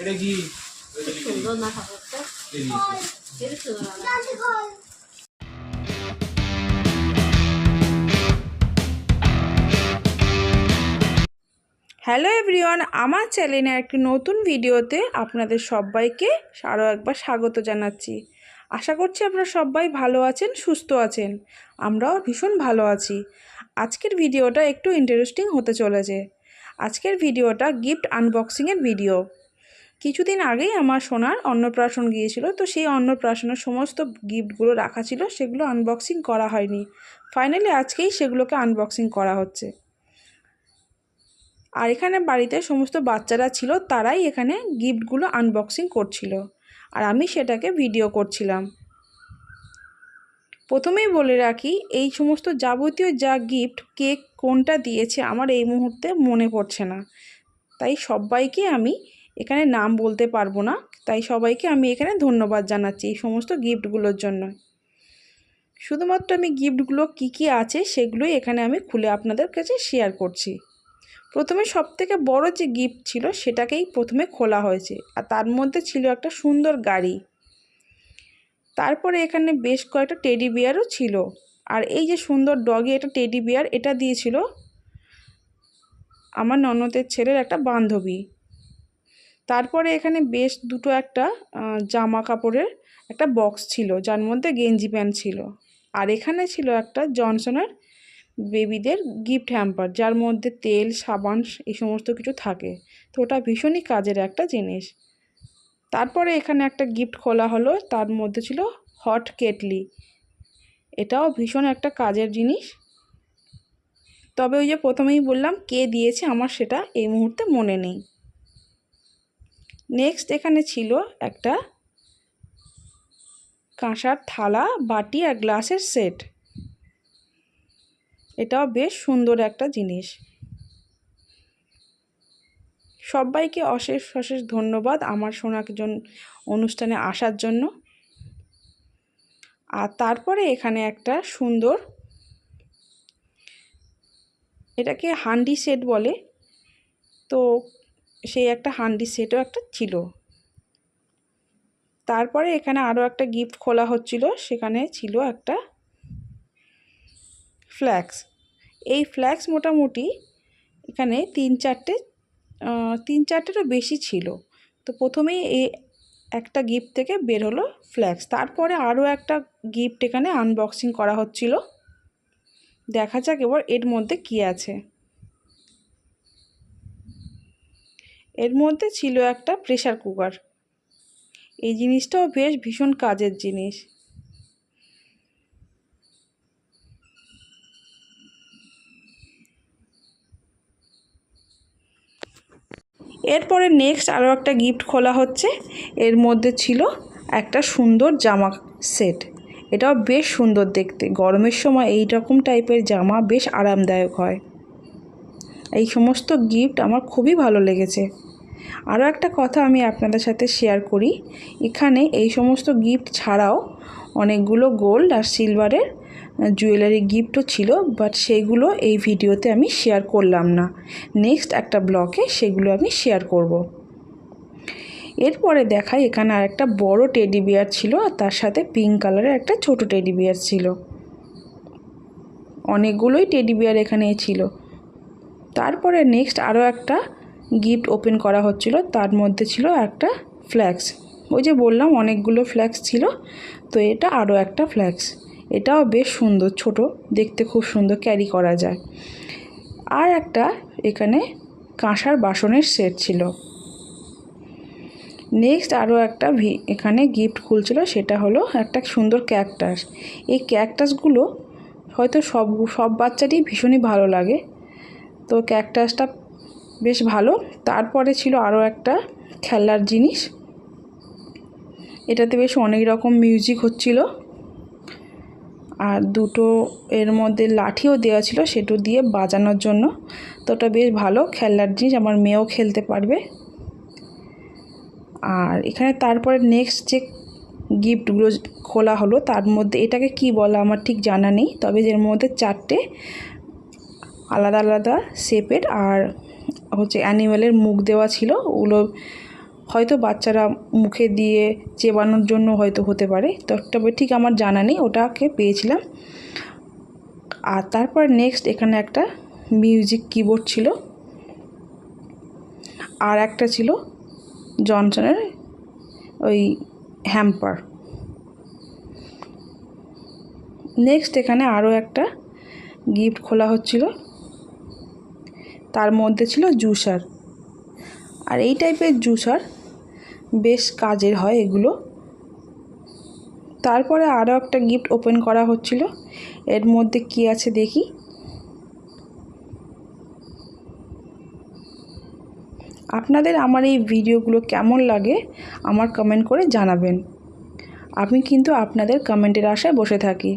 এটা কি সুন্দর না ঠাকুরটা এটা সুন্দর হ্যালো এভরিওয়ান, আমার চ্যানেলে একটি নতুন ভিডিওতে আপনাদের সবাইকে আরও একবার স্বাগত জানাচ্ছি। আশা করছি আপনারা সবাই ভালো আছেন, সুস্থ আছেন। আমরাও ভীষণ ভালো আছি। আজকের ভিডিওটা একটু ইন্টারেস্টিং হতে চলেছে। আজকের ভিডিওটা গিফট আনবক্সিংয়ের ভিডিও। কিছুদিন আগেই আমার সোনার অন্নপ্রাশন গিয়েছিল, তো সেই অন্নপ্রাশনের সমস্ত গিফটগুলো রাখা ছিল, সেগুলো আনবক্সিং করা হয়নি। ফাইনালি আজকেই সেগুলোকে আনবক্সিং করা হচ্ছে। আর এখানে বাড়িতে সমস্ত বাচ্চারা ছিল, তারাই এখানে গিফটগুলো আনবক্সিং করছিল আর আমি সেটাকে ভিডিও করছিলাম। প্রথমেই বলে রাখি, এই সমস্ত যাবতীয় যা গিফট কে কোনটা দিয়েছে আমার এই মুহূর্তে মনে পড়ছে না, তাই সবাইকে আমি এখানে নাম বলতে পারবো না। তাই সবাইকে আমি এখানে ধন্যবাদ জানাচ্ছি এই সমস্ত গিফটগুলোর জন্য। শুধুমাত্র আমি গিফটগুলো কি আছে সেগুলোই এখানে আমি খুলে আপনাদের কাছে শেয়ার করছি। প্রথমে সবথেকে বড় যে গিফট ছিল সেটাকেই প্রথমে খোলা হয়েছে, আর তার মধ্যে ছিল একটা সুন্দর গাড়ি। তারপরে এখানে বেশ কয়েকটা টেডি বিয়ারও ছিল, আর এই যে সুন্দর ডগি, এটা টেডি বিয়ার, এটা দিয়েছিল আমার ননদের ছেলের একটা বান্ধবী। তারপরে এখানে বেশ দুটো একটা জামা কাপড়ের একটা বক্স ছিল, যার মধ্যে গেঞ্জি প্যান্ট ছিল। আর এখানে ছিল একটা জনসনের বেবিদের গিফট হ্যাম্পার, যার মধ্যে তেল, সাবান এই সমস্ত কিছু থাকে। তো ওটা ভীষণই কাজের একটা জিনিস। তারপরে এখানে একটা গিফট খোলা হলো, তার মধ্যে ছিল হট কেটলি। এটাও ভীষণ একটা কাজের জিনিস। তবে ওই যে প্রথমেই বললাম কে দিয়েছে আমার সেটা এই মুহূর্তে মনে নেই। নেক্সট এখানে ছিল একটা কাঁসার থালা, বাটি আর গ্লাসের সেট। এটাও বেশ সুন্দর একটা জিনিস। সবাইকে অশেষ অশেষ ধন্যবাদ আমার সোনাকে অনুষ্ঠানে আসার জন্য। আর তারপরে এখানে একটা সুন্দর, এটাকে হান্ডি সেট বলে, তো সেই একটা হান্ডি সেটও একটা ছিল। তারপরে এখানে আরও একটা গিফট খোলা হচ্ছিল, সেখানে ছিল একটা ফ্ল্যাক্স। এই ফ্ল্যাক্স মোটামুটি এখানে তিন চারটেরও বেশি ছিল। তো প্রথমেই এই একটা গিফট থেকে বের হলো ফ্ল্যাক্স। তারপরে আরও একটা গিফট এখানে আনবক্সিং করা হচ্ছিল। দেখা যাক এবার এর মধ্যে কি আছে। এর মধ্যে ছিল একটা প্রেসার কুকার। এই জিনিসটাও বেশ ভীষণ কাজের জিনিস। এরপরে নেক্সট আরও একটা গিফট খোলা হচ্ছে। এর মধ্যে ছিল একটা সুন্দর জামা সেট। এটাও বেশ সুন্দর দেখতে। গরমের সময় এই রকম টাইপের জামা বেশ আরামদায়ক হয়। এই সমস্ত গিফট আমার খুবই ভালো লেগেছে। আরও একটা কথা আমি আপনাদের সাথে শেয়ার করি, এখানে এই সমস্ত গিফট ছাড়াও অনেকগুলো গোল্ড আর সিলভারের জুয়েলারি গিফটও ছিল, বাট সেগুলো এই ভিডিওতে আমি শেয়ার করলাম না। নেক্সট একটা ব্লগে সেগুলো আমি শেয়ার করব। এরপরে দেখাই, এখানে আর একটা বড় টেডি বিয়ার ছিল, আর তার সাথে পিঙ্ক কালারের একটা ছোট টেডি বিয়ার ছিল। অনেকগুলোই টেডি বিয়ার এখানে ছিল। তারপরে নেক্সট আরও একটা গিফট ওপেন করা হচ্ছিল, তার মধ্যে ছিল একটা ফ্ল্যাক্স। ওই যে বললাম অনেকগুলো ফ্ল্যাক্স ছিল, তো এটা আরও একটা ফ্ল্যাক্স। এটাও বেশ সুন্দর, ছোট, দেখতে খুব সুন্দর, ক্যারি করা যায়। আর একটা এখানে কাঁসার বাসনের সেট ছিল। নেক্সট আরও একটা এখানে গিফট খুলছিল, সেটা হলো একটা সুন্দর ক্যাকটাস। এই ক্যাকটাসগুলো হয়তো সব বাচ্চারই ভীষণই ভালো লাগে, তো ক্যাকটাসটা বেশ ভালো। তারপরে ছিল আরও একটা খেলার জিনিস। এটাতে বেশ অনেক রকম মিউজিক হচ্ছিল, আর দুটো এর মধ্যে লাঠিও দেওয়া ছিল, সেটা দিয়ে বাজানোর জন্য। তো ওটা বেশ ভালো খেলার জিনিস, আমার মেয়েও খেলতে পারবে। আর এখানে তারপরে নেক্সট যে গিফটগুলো খোলা হলো, তার মধ্যে এটাকে কি বলা আমার ঠিক জানা নেই, তবে এর মধ্যে চারটে আলাদা আলাদা শেপের আর হচ্ছে অ্যানিমেলের মুখ দেওয়া ছিল। ওগুলো হয়তো বাচ্চারা মুখে দিয়ে চেবানোর জন্য হয়তো হতে পারে, তবে ঠিক আমার জানা নেই, ওটাকে পেয়েছিলাম। আর তারপর নেক্সট এখানে একটা মিউজিক কিবোর্ড ছিল, আর একটা ছিল জনসনের ওই হ্যাম্পার। নেক্সট এখানে আরও একটা গিফট খোলা হচ্ছিল, তার মধ্যে ছিল জুসার। আর এই টাইপের জুসার বেশ কাজের হয় এগুলো। তারপরে আরও একটা গিফট ওপেন করা হচ্ছিল, এর মধ্যে কি আছে দেখি। আপনাদের আমার এই ভিডিওগুলো কেমন লাগে আমার কমেন্ট করে জানাবেন। আমি কিন্তু আপনাদের কমেন্টের আশায় বসে থাকি।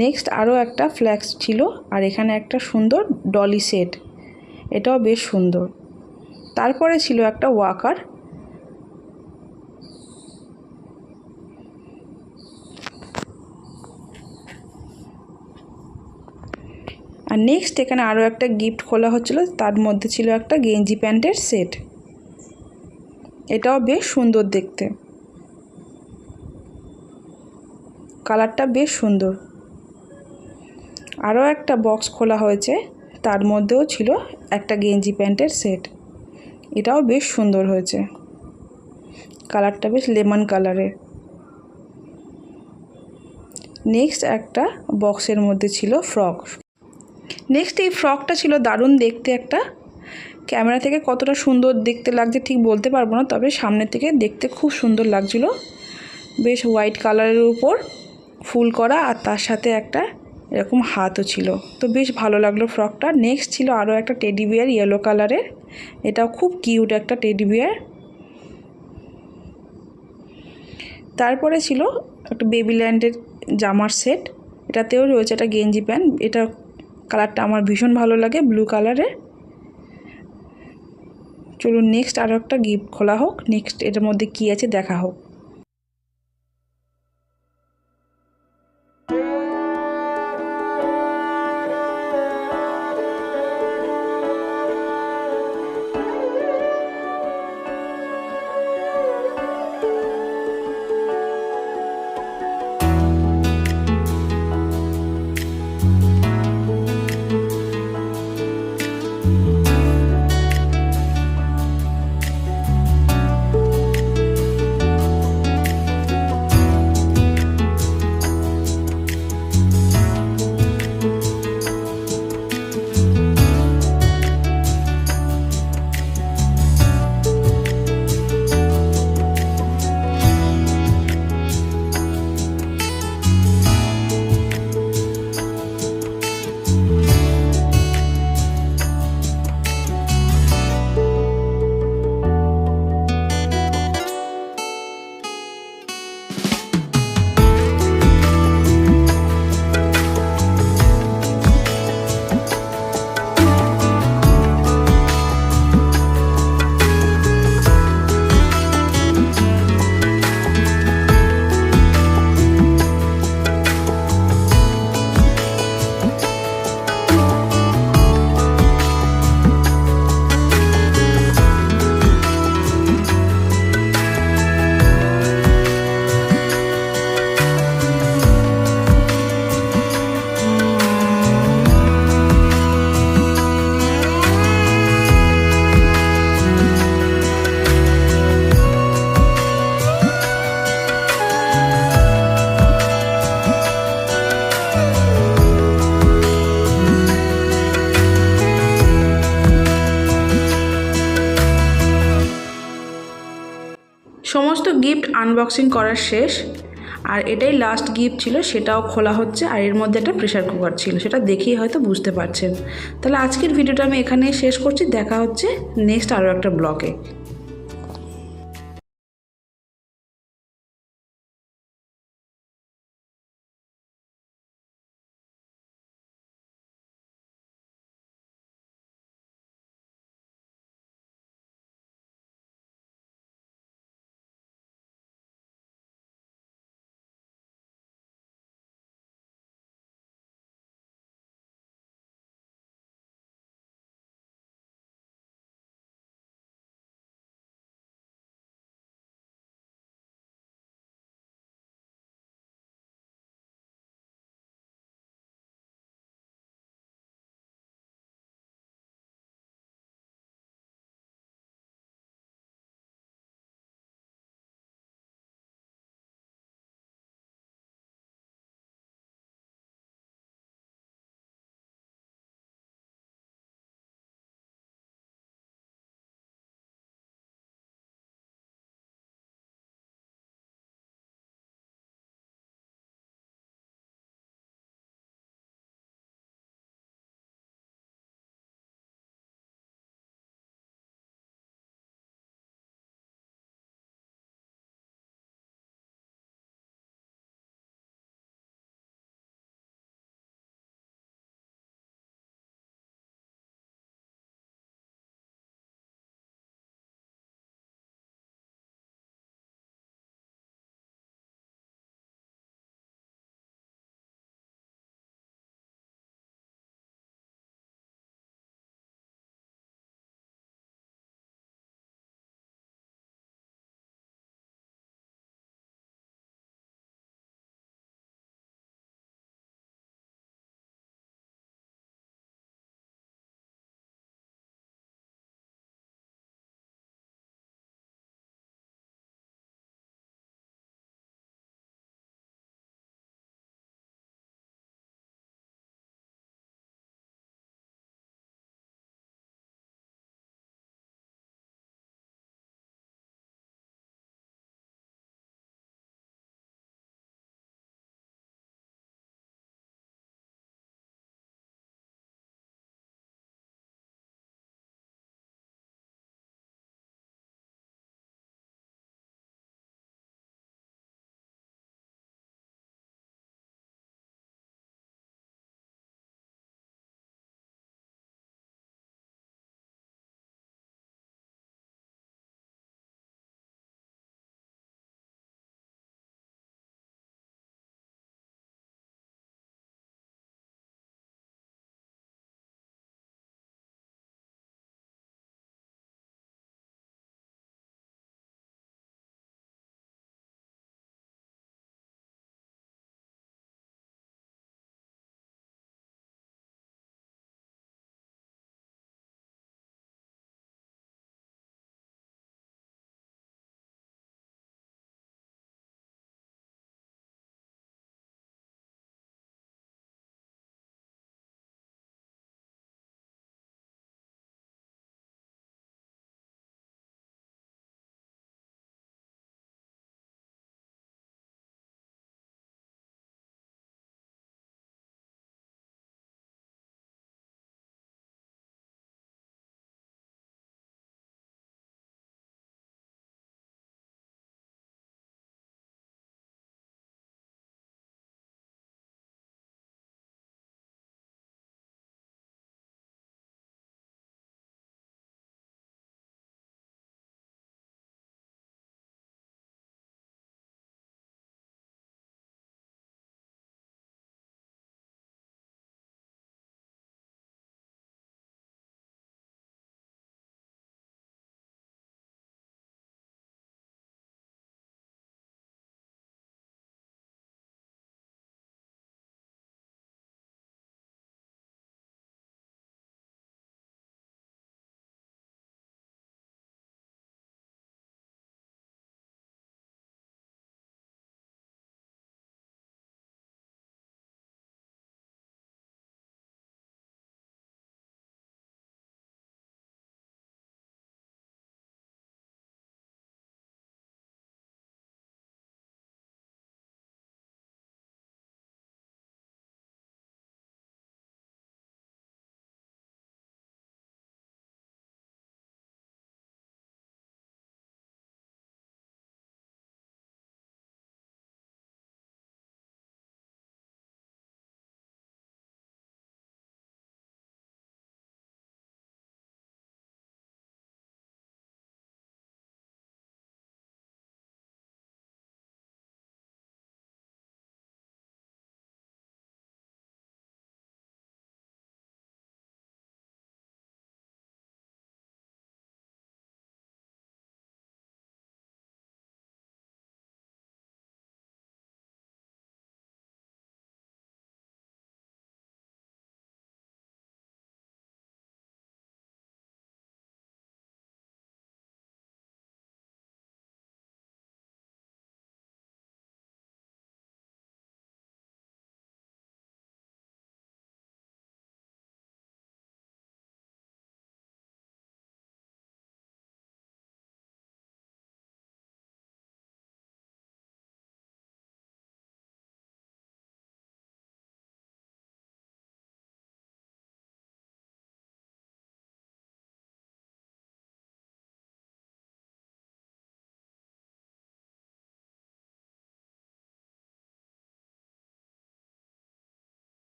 নেক্সট আরও একটা ফ্ল্যাক্স ছিল, আর এখানে একটা সুন্দর ডলি সেট, এটাও বেশ সুন্দর। তারপরে ছিল একটা ওয়াকার, আর নেক্সট এখানে আরও একটা গিফট খোলা হচ্ছিল, তার মধ্যে ছিল একটা গেঞ্জি প্যান্টের সেট, এটাও বেশ সুন্দর দেখতে, কালারটা বেশ সুন্দর। আরও একটা বক্স খোলা হয়েছে, তার মধ্যেও ছিল একটা গেঞ্জি প্যান্টের সেট, এটাও বেশ সুন্দর হয়েছে, কালারটা বেশ লেমন কালারের। নেক্সট একটা বক্সের মধ্যে ছিল ফ্রক। নেক্সট এই ফ্রকটা ছিল দারুণ দেখতে, একটা ক্যামেরা থেকে কতটা সুন্দর দেখতে লাগছে ঠিক বলতে পারবো না, তবে সামনে থেকে দেখতে খুব সুন্দর লাগছিল। বেশ হোয়াইট কালারের উপর ফুল করা, আর তার সাথে একটা এরকম হাতও ছিল, তো বেশ ভালো লাগলো ফ্রকটা। নেক্সট ছিল আরও একটা টেডি বিয়ার ইয়েলো কালারের, এটাও খুব কিউট একটা টেডি বিয়ার। তারপরে ছিল একটা বেবিল্যান্ডের জামার সেট, এটাতেও রয়েছে একটা গেঞ্জি প্যান্ট, এটা কালারটা আমার ভীষণ ভালো লাগে, ব্লু কালারের। চলুন নেক্সট আরও একটা গিফট খোলা হোক, নেক্সট এটার মধ্যে কী আছে দেখা হোক। সমস্ত গিফট আনবক্সিং করার শেষ, আর এটাই লাস্ট গিফট ছিল, সেটাও খোলা হচ্ছে। আর এর মধ্যে একটা প্রেসার কুকার ছিল, সেটা দেখেই হয়তো বুঝতে পারছেন। তাহলে আজকের ভিডিওটা আমি এখানেই শেষ করছি, দেখা হচ্ছে নেক্সট আরও একটা ব্লগে।